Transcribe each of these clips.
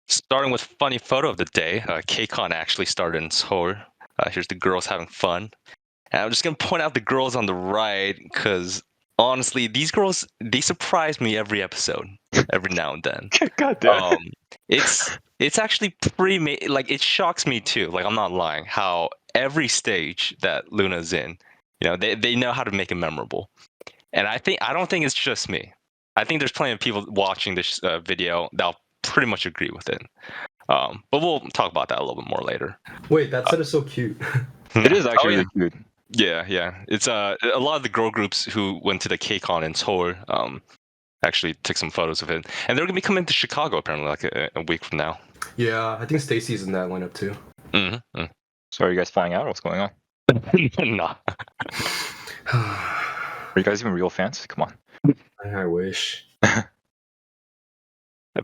Starting with funny photo of the day, KCON actually started in Seoul. Here's the girls having fun. And I'm just going to point out the girls on the right because honestly, these girls, they surprise me every episode, every now and then. God damn. It's actually pretty, like, it shocks me too. Like, I'm not lying, how every stage that LOONA's in, they know how to make it memorable. And I don't think it's just me. I think there's plenty of people watching this video that'll pretty much agree with it. But we'll talk about that a little bit more later. Wait, that set is so cute. It is actually really cute. Yeah. It's a lot of the girl groups who went to the KCON in Seoul actually took some photos of it, and they're gonna be coming to Chicago apparently like a week from now. Yeah, I think Stacy's in that lineup too. Mm-hmm. So are you guys flying out? What's going on? Nah. Are you guys even real fans? Come on. I wish.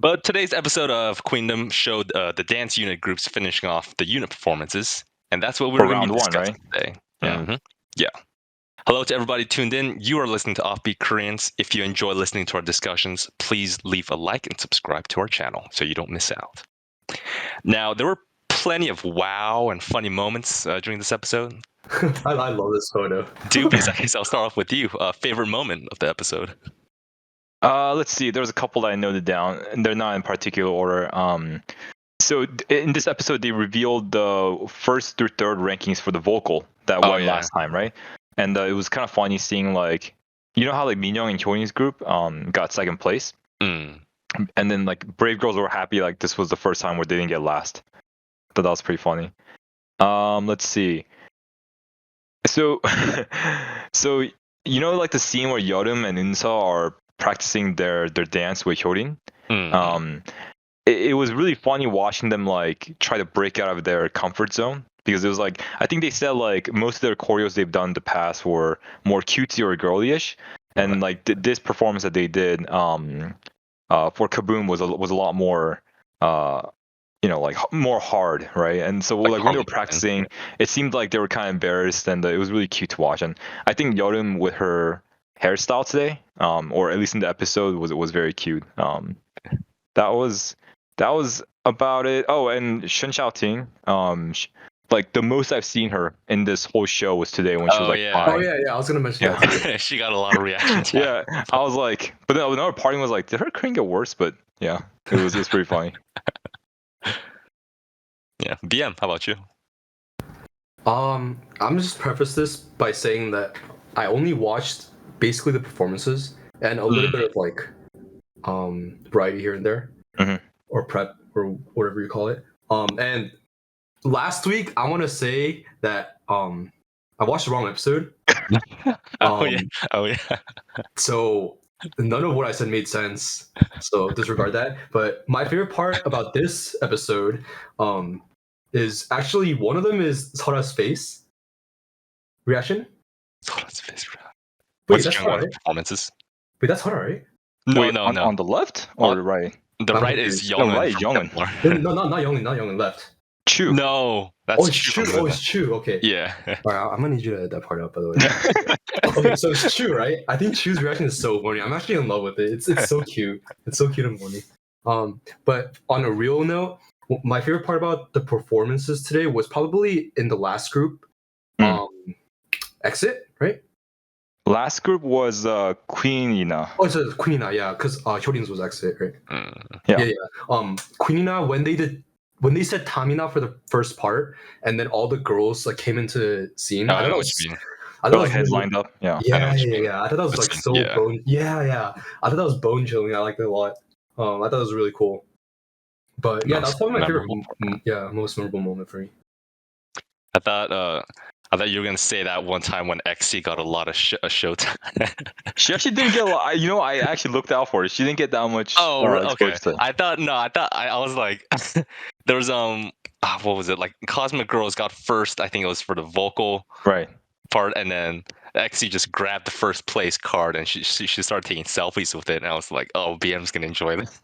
But today's episode of Queendom showed the dance unit groups finishing off the unit performances, and that's what we're going to be discussing today. Yeah. Mm-hmm. Yeah. Hello to everybody tuned in. You are listening to Offbeat Koreans. If you enjoy listening to our discussions, please leave a like and subscribe to our channel so you don't miss out. Now, there were plenty of wow and funny moments during this episode. I love this photo. Dubious, I guess I'll start off with you. Favorite moment of the episode? Let's see. There's a couple that I noted down, and they're not in particular order. So in this episode, they revealed the first through third rankings for the vocal that won last time, right? And it was kind of funny seeing, like, you know how like Minyoung and Hyolyn's group got second place, and then like Brave Girls were happy like this was the first time where they didn't get last. I thought that was pretty funny. Let's see. So you know, like the scene where Yeoreum and Insa are practicing their dance with Hyolyn. It was really funny watching them like try to break out of their comfort zone, because it was like, I think they said like most of their choreos they've done in the past were more cutesy or girly-ish, and like this performance that they did for Kaboom was a lot more like more hard, right? And so like when they were practicing, it seemed like they were kind of embarrassed, and it was really cute to watch. And I think Yeoreum with her hairstyle today, or at least in the episode, was very cute. That was about it. Oh, and Shen Xiaoting, like the most I've seen her in this whole show was today when she was like Oh yeah, I was gonna mention that. She got a lot of reactions. Yeah, I was like, but then another part was like, did her crying get worse? But yeah, it was pretty funny. Yeah, BM, how about you? I'm just preface this by saying that I only watched basically the performances and a little bit of like variety here and there, or prep or whatever you call it. And last week I want to say that I watched the wrong episode. Oh yeah. So none of what I said made sense, so disregard that. But my favorite part about this episode is actually one of them is Seora's face reaction. Seora's face reaction. Wait, that's Seora, right? Performances. Wait, that's Seora, right? No. On the left or the right? The right is Yeoreum. Right, Yeoreum. No, not Yeoreum, left. Chu. No, that's Chu. Oh, it's Chu. Okay. Yeah. All right, I'm gonna need you to edit that part out, by the way. Okay, so it's Chu, right? I think Chu's reaction is so funny. I'm actually in love with it. It's so cute. It's so cute and funny. But on a real note, my favorite part about the performances today was probably in the last group, Exit, right? Last group was Queenina. Oh, it's Queenina, yeah, because Hyolyn's was Exit, right? Yeah. Queenina, when they said Tamina for the first part, and then all the girls like came into scene. I don't know what you mean. I thought heads lined up. Yeah. I thought that was like so bone. Yeah. I thought that was bone chilling. I liked it a lot. I thought it was really cool. But yeah, that's probably my favorite. Most memorable moment for me. I thought you were gonna say that one time when XC got a lot of showtime. She actually didn't get a lot. I actually looked out for it. She didn't get that much. Oh, okay. I was like, there was what was it, like Cosmic Girls got first. I think it was for the vocal part, and then XC just grabbed the first place card and she started taking selfies with it, and I was like, oh, BM's gonna enjoy this.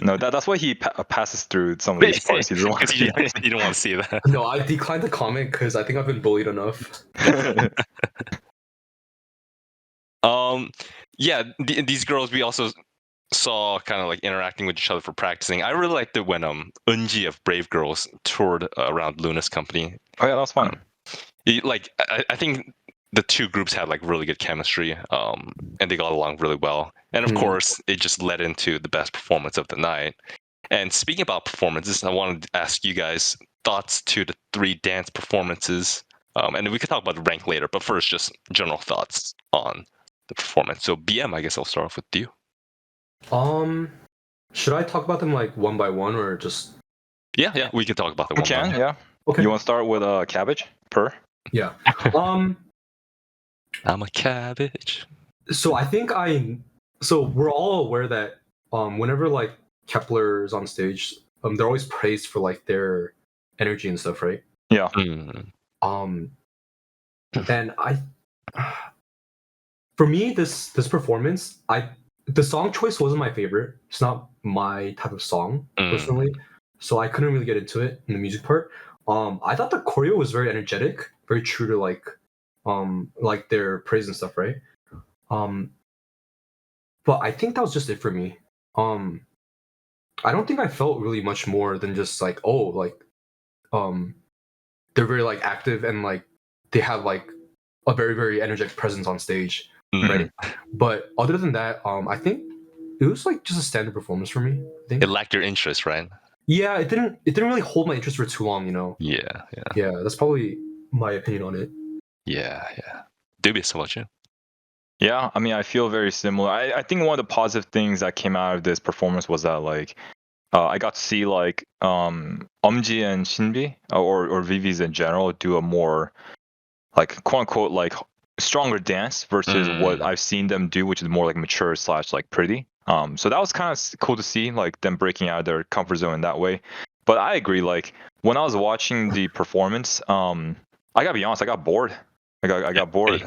No, that's why he passes through some of these parts. He doesn't want to see you don't want to see that. No, I declined the comment because I think I've been bullied enough. Yeah, these girls, we also saw kind of like interacting with each other for practicing. I really liked it when Eunji of Brave Girls toured around Luna's company. Oh yeah, that was fun. I think the two groups had like really good chemistry, and they got along really well. And of course, it just led into the best performance of the night. And speaking about performances, I wanted to ask you guys thoughts to the 3 dance performances. And we could talk about the rank later, but first, just general thoughts on the performance. So, BM, I guess I'll start off with you. Should I talk about them like one by one or just? Yeah, we can talk about them. We can, yeah. Okay. You want to start with cabbage? Purr? Yeah. I'm a cabbage. So I think so we're all aware that whenever like Kepler is on stage, they're always praised for like their energy and stuff, right? Yeah. And for me, this performance, the song choice wasn't my favorite. It's not my type of song personally, so I couldn't really get into it in the music part. I thought the choreo was very energetic, very true to like their praise and stuff, right? But I think that was just it for me. I don't think I felt really much more than just like, they're very like active and like they have like a very, very energetic presence on stage, right? But other than that, I think it was like just a standard performance for me. I think it lacked your interest, right? Yeah, it didn't really hold my interest for too long, you know. Yeah. That's probably my opinion on it. Yeah. Dubious, how about you? Yeah, I mean, I feel very similar. I think one of the positive things that came out of this performance was that like I got to see like Eunji and Shinbi or Viviz in general do a more like quote unquote like stronger dance versus what I've seen them do, which is more like mature / like pretty. So that was kind of cool to see, like them breaking out of their comfort zone in that way. But I agree, like when I was watching the performance, I gotta be honest, I got bored. I got bored.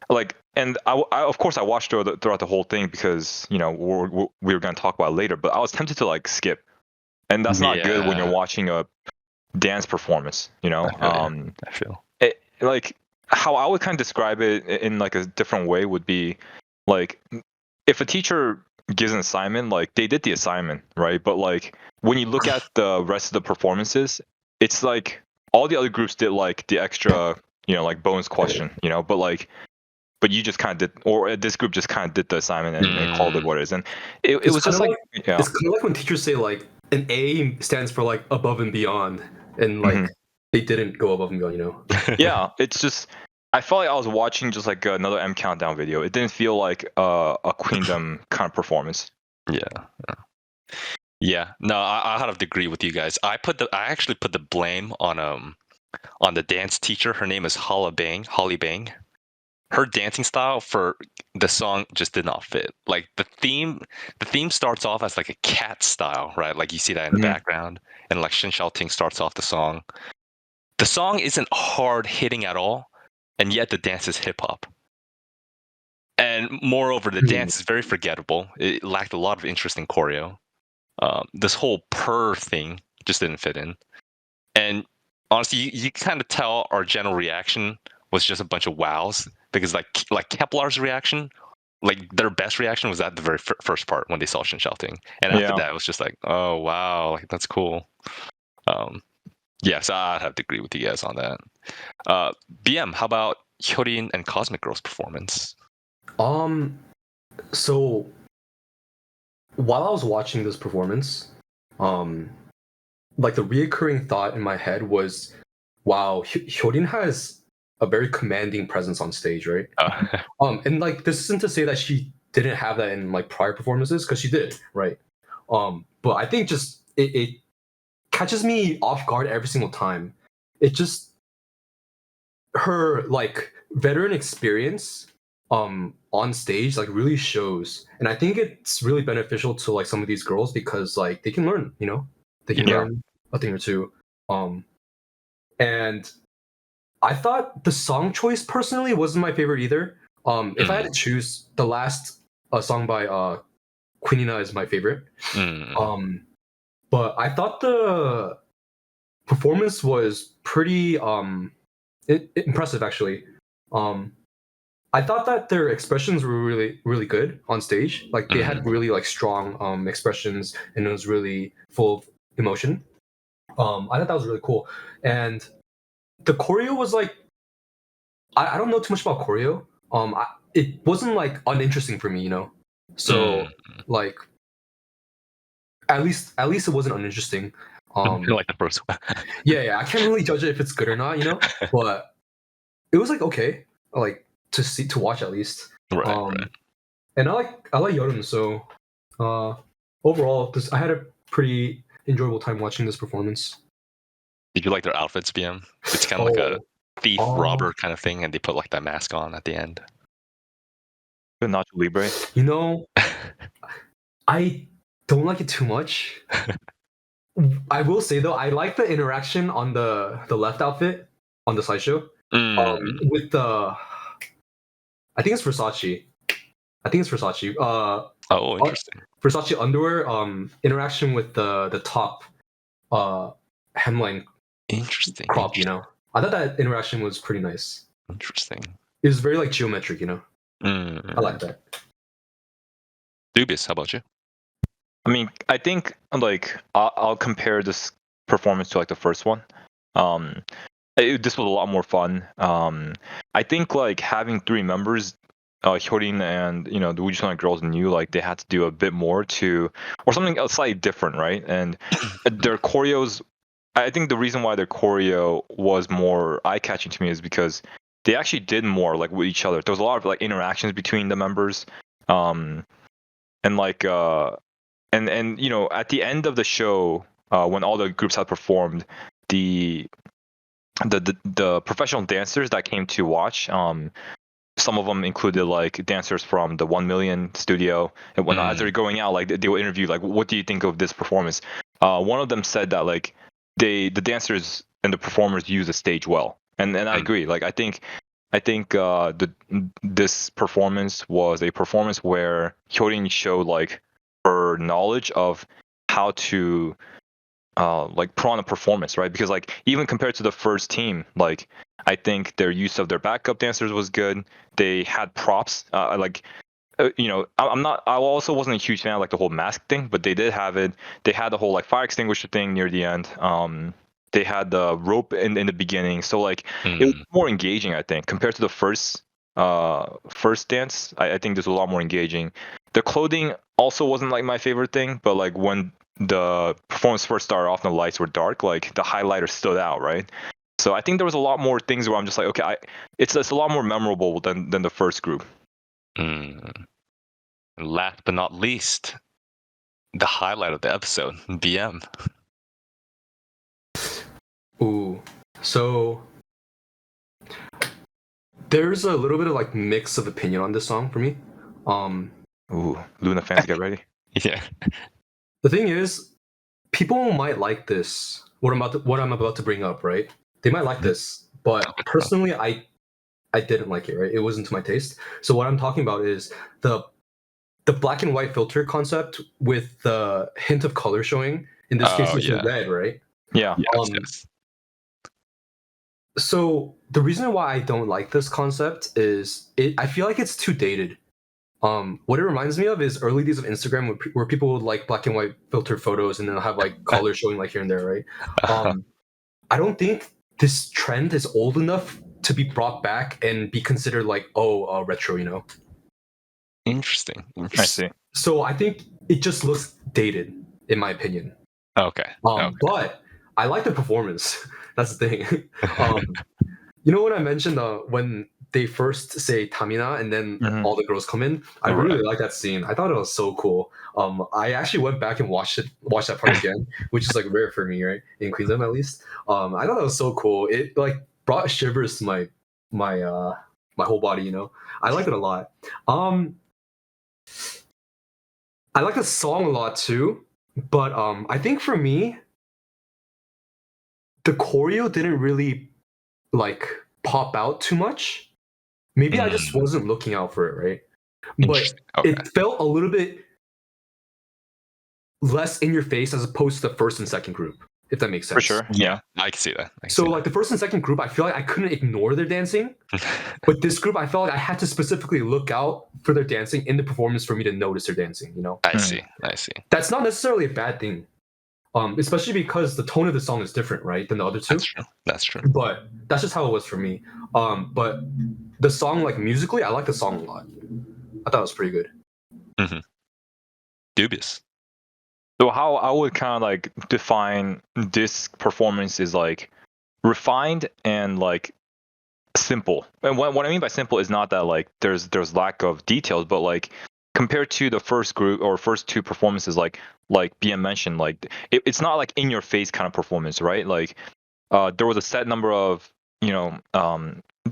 Like, and I of course I watched throughout the whole thing because we were gonna talk about it later. But I was tempted to like skip, and that's not good when you're watching a dance performance. I feel like how I would kind of describe it in like a different way would be like if a teacher gives an assignment, like they did the assignment, right? But like when you look at the rest of the performances, it's like all the other groups did like the extra, like bonus question, but you just kind of did, or this group just kind of did the assignment and called it what it is. And it was just like, it's kind of like when teachers say like an A stands for like above and beyond, and like they didn't go above and beyond, Yeah, it's just I felt like I was watching just like another M Countdown video. It didn't feel like a Queendom kind of performance. Yeah. No, I have to agree with you guys. I actually put the blame on the dance teacher. Her name is Holly Bang. Her dancing style for the song just did not fit. Like the theme starts off as like a cat style, right? Like you see that in the background, and like Shin Ting starts off the song. The song isn't hard hitting at all, and yet the dance is hip hop. And moreover, the dance is very forgettable. It lacked a lot of interesting choreo. This whole Purr thing just didn't fit in. And honestly, you kind of tell our general reaction was just a bunch of wows, because like Kepler's reaction, like their best reaction was at the very first part when they saw Shin Ting, and after that it was just like, oh wow, like that's cool. So I'd have to agree with you guys on that. BM, how about Hyolyn and Cosmic Girl's performance? So while I was watching this performance, like the reoccurring thought in my head was, wow, Hyolyn has a very commanding presence on stage, right? And like this isn't to say that she didn't have that in like prior performances, because she did, right? But I think just it catches me off guard every single time. It just her like veteran experience on stage like really shows, and I think it's really beneficial to like some of these girls because like they can learn, they can learn a thing or two. And I thought the song choice personally wasn't my favorite either. If I had to choose, the last song by Queendom is my favorite. But I thought the performance was pretty impressive actually. I thought that their expressions were really, really good on stage. Like they had really like strong expressions, and it was really full of emotion. I thought that was really cool, and the choreo was like, I don't know too much about choreo. It wasn't like uninteresting for me, you know. So like, at least it wasn't uninteresting. Like the first one. Yeah, I can't really judge it if it's good or not, you know. But it was like okay, like to watch at least. Right. And I like Hyolyn, so overall, I had a pretty enjoyable time watching this performance. Did you like their outfits, BM? It's kind of like a thief robber kind of thing, and they put like that mask on at the end. Nacho Libre. You know, I don't like it too much. I will say though, I like the interaction on the left outfit on the slideshow with the. I think it's Versace. Interesting. Versace underwear. Interaction with the top hemline. Interesting. Crop, you know. I thought that interaction was pretty nice. Interesting. It was very like geometric, you know. I like that. Dubious, how about you? I mean, I think like I'll compare this performance to like the first one. This was a lot more fun. I think like having 3 members, Hyolyn and the WJSN girls and you, like they had to do a bit more or something slightly different, right? And their choreos. I think the reason why their choreo was more eye-catching to me is because they actually did more like with each other. There was a lot of like interactions between the members, and like and at the end of the show, when all the groups had performed, the professional dancers that came to watch, some of them included like dancers from the 1 Million studio, and when as they're going out, like they will interview like, what do you think of this performance? One of them said that like the dancers and the performers use the stage well, and I agree. Like I think this performance was a performance where Hyolyn showed like her knowledge of how to like put on a performance, right? Because like even compared to the first team, like I think their use of their backup dancers was good. They had props, I also wasn't a huge fan of like the whole mask thing, but they did have it. They had the whole like fire extinguisher thing near the end. They had the rope in the beginning, so like it was more engaging, I think, compared to the first dance. I think this was a lot more engaging. The clothing also wasn't like my favorite thing, but like when the performance first started off and the lights were dark, like the highlighter stood out, right? So I think there was a lot more things where I'm just like, okay, it's a lot more memorable than the first group. Last but not least, the highlight of the episode, BM. Ooh, so there's a little bit of like mix of opinion on this song for me. Ooh, LOONA fans, get ready. Yeah. The thing is, people might like this. What I'm about to bring up, right? They might like this, but personally, I didn't like it. Right, it wasn't to my taste. So what I'm talking about is the black and white filter concept with the hint of color showing. In this case, it's red, right? Yeah. Yes. So the reason why I don't like this concept is I feel like it's too dated. What it reminds me of is early days of Instagram where people would like black and white filtered photos and then have like color showing like here and there, right? I don't think this trend is old enough to be brought back and be considered like retro, you know? Interesting. I see. So I think it just looks dated, in my opinion. Okay. But I like the performance. That's the thing. You know when I mentioned when they first say Tamina and then all the girls come in? I really like that scene. I thought it was so cool. I actually went back and watched that part again, which is like rare for me, right? In Queendom at least. I thought that was so cool. It like brought shivers to my whole body, you know. I liked it a lot. I like the song a lot too, but I think for me, the choreo didn't really like pop out too much. Maybe I just wasn't looking out for it, right? But it felt a little bit less in your face as opposed to the first and second group. if that makes sense. For sure. Yeah. I can see that. So like the first and second group, I feel like I couldn't ignore their dancing. But this group, I felt like I had to specifically look out for their dancing in the performance for me to notice their dancing, you know? I see. That's not necessarily a bad thing. Especially because the tone of the song is different, right, than the other two. That's true. But that's just how it was for me. But the song, like musically, I like the song a lot. I thought it was pretty good. Mm-hmm. Dubious. So how I would kind of like define this performance is like refined and like simple. And what I mean by simple is not that like there's lack of details, but like compared to the first group or first two performances, like BM mentioned, like it's not like in your face kind of performance, right? Like there was a set number of, you know,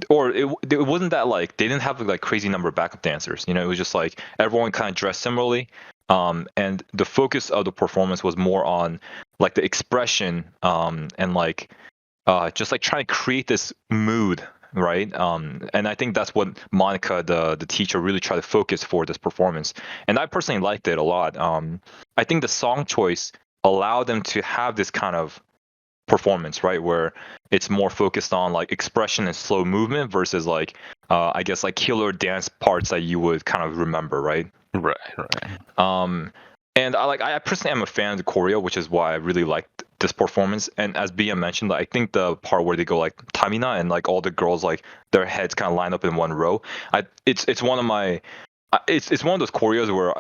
or it wasn't that like they didn't have like crazy number of backup dancers, you know, it was just like everyone kind of dressed similarly. And the focus of the performance was more on like the expression and like just like trying to create this mood, right? And I think that's what Monica, the teacher, really tried to focus for this performance. And I personally liked it a lot. I think the song choice allowed them to have this kind of performance, right, where it's more focused on like expression and slow movement versus like I guess like killer dance parts that you would kind of remember, right? Right. And I personally am a fan of the choreo, which is why I really liked this performance. And as BM mentioned, I think the part where they go like Tamina and like all the girls like their heads kind of line up in one row. It's one of my it's one of those choreos where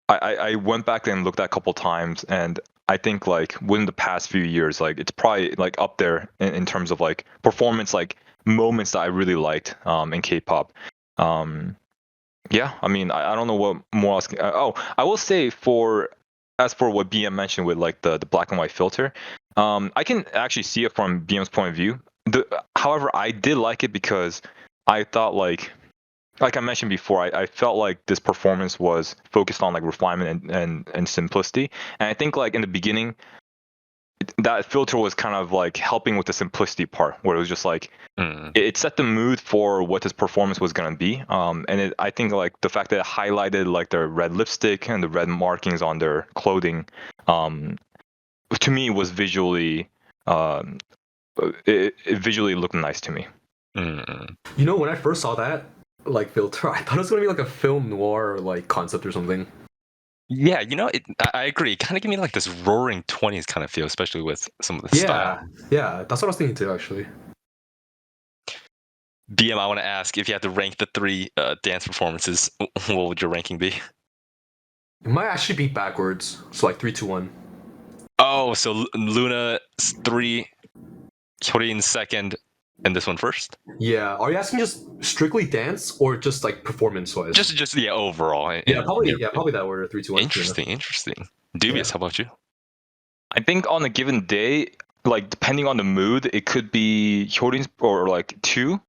I went back and looked at a couple times, and I think like within the past few years, like it's probably like up there in terms of like performance, like moments that I really liked in K-pop. Yeah, I mean, I don't know what more else. I will say as for what BM mentioned with like the black and white filter, I can actually see it from BM's point of view. However, I did like it because I thought like I mentioned before, I felt like this performance was focused on like refinement and simplicity. And I think like in the beginning, that filter was kind of like helping with the simplicity part, where it was just like it set the mood for what this performance was going to be. And I think like the fact that it highlighted like their red lipstick and the red markings on their clothing, to me was visually it visually looked nice to me. You know, when I first saw that like filter, I thought it was gonna be like a film noir like concept or something. Yeah, you know, I agree. It kind of gave me like this Roaring 20s kind of feel, especially with some of the style. Yeah, that's what I was thinking too, actually. BM, I want to ask, if you had to rank the three dance performances, what would your ranking be? It might actually be backwards, so like 3, 2, 1. Oh, so LOONA 3, Hyolyn second, and this one first? Yeah. Are you asking just strictly dance or just like performance wise? Just yeah, overall. Probably that order, 3, 2, 1. Interesting. Dubious, how about you? I think on a given day, like depending on the mood, it could be Hyolyn's or like 2,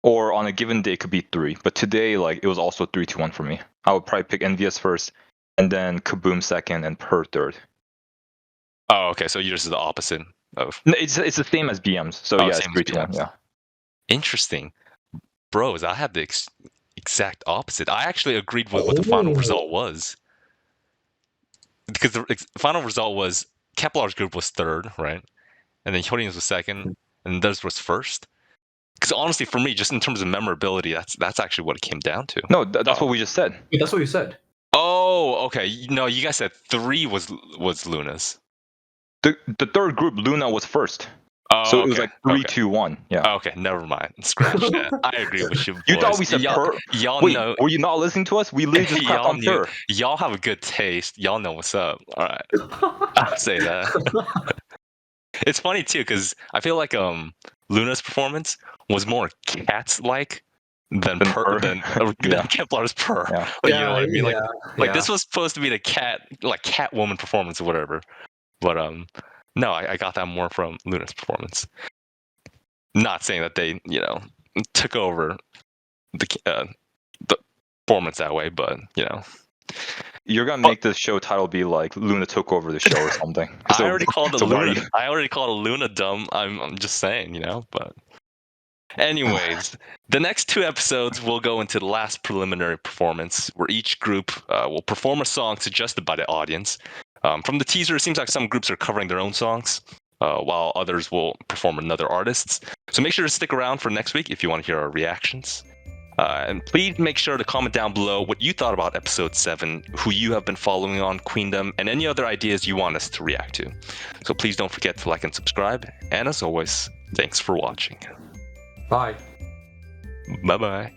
or on a given day it could be 3. But today, like it was also 3, 2, 1 for me. I would probably pick Envious first, and then Kaboom second, and Purr third. Oh, okay. So yours is the opposite of. No, it's the same as BM's. So yeah, it's 3, 2, 1. Yeah. Interesting, bros. I had the exact opposite. I actually agreed with what the final result was, because the final result was Kepler's group was third, right, and then Hyolyn's was second, and theirs was first. Because honestly, for me, just in terms of memorability, that's actually what it came down to. No, that's what we just said. Yeah, that's what you said. Oh, okay. No, you guys said 3 was LOONA's. The third group, LOONA, was first. Oh, so it was like 3, 2, 1. Yeah. Okay, never mind. Scratch that. I agree with you. Boys. You thought we said Purr? Y'all know. Were you not listening to us? We literally just cracked on Purr. Y'all have a good taste. Y'all know what's up. All right. I'll say that. It's funny too, because I feel like LOONA's performance was more cats-like than Kepler's Purr. Yeah. You know what I mean? Like this was supposed to be the Catwoman performance or whatever. But no, I got that more from LOONA's performance. Not saying that they, took over the performance that way, but you're gonna make this show title be like LOONA took over the show or something. I already called it LOONA. I already called it LOONA dumb. I'm just saying, but. Anyways, the next 2 episodes will go into the last preliminary performance, where each group will perform a song suggested by the audience. From the teaser, it seems like some groups are covering their own songs. while others will perform another artist's. So make sure to stick around for next week if you want to hear our reactions. And please make sure to comment down below what you thought about episode 7, who you have been following on Queendom, and any other ideas you want us to react to. So please don't forget to like and subscribe. And as always, thanks for watching. Bye. Bye-bye.